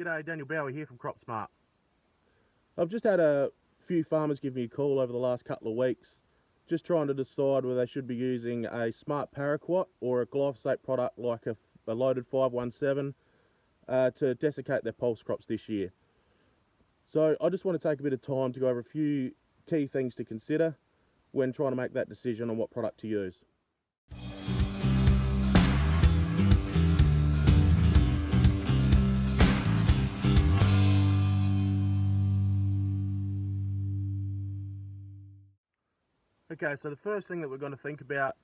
G'day, Daniel Bauer here from Crop Smart. I've just had a few farmers give me a call over the last couple of weeks, just trying to decide whether they should be using a smart Paraquat or a glyphosate product like a loaded 517 to desiccate their pulse crops this year. So I just want to take a bit of time to go over a few key things to consider when trying to make that decision on what product to use. Okay, so the first thing that we're going to think about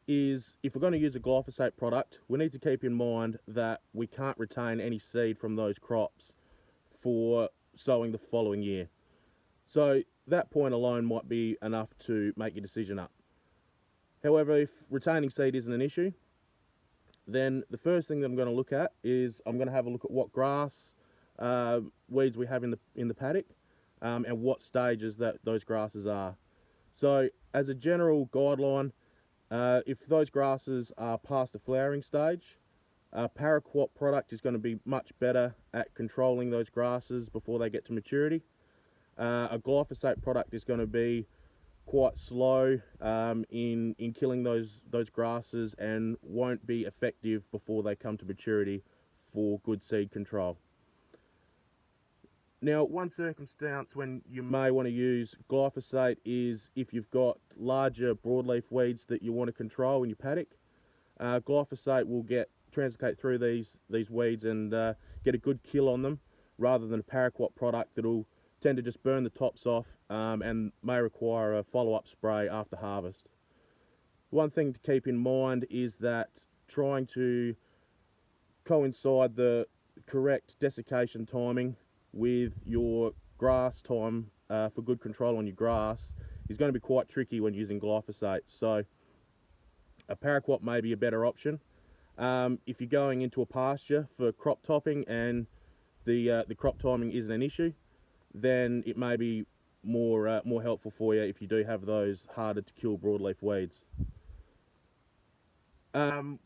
Is if we're going to use a glyphosate product, we need to keep in mind that we can't retain any seed from those crops for sowing the following year. So that point alone might be enough to make your decision up. However, if retaining seed isn't an issue, then the first thing that I'm going to look at is I'm going to have a look at what grass weeds we have in the paddock and what stages that those grasses are. So as a general guideline, if those grasses are past the flowering stage, a Paraquat product is going to be much better at controlling those grasses before they get to maturity. A glyphosate product is going to be quite slow in killing those grasses and won't be effective before they come to maturity for good seed control. Now, one circumstance when you may want to use glyphosate is if you've got larger broadleaf weeds that you want to control in your paddock. Glyphosate will transecate through these weeds and get a good kill on them, rather than a Paraquat product that'll tend to just burn the tops off and may require a follow-up spray after harvest. One thing to keep in mind is that trying to coincide the correct desiccation timing with your grass time for good control on your grass is going to be quite tricky when using glyphosate. So a Paraquat may be a better option. If you're going into a pasture for crop topping and the crop timing isn't an issue, then it may be more helpful for you if you do have those harder to kill broadleaf weeds.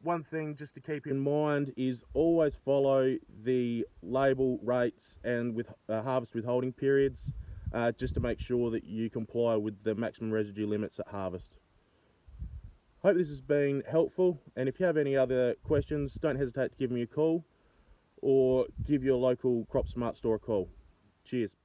One thing just to keep in mind is always follow the label rates and with harvest withholding periods, just to make sure that you comply with the maximum residue limits at harvest. Hope this has been helpful, and if you have any other questions, don't hesitate to give me a call or give your local Crop Smart store a call. Cheers.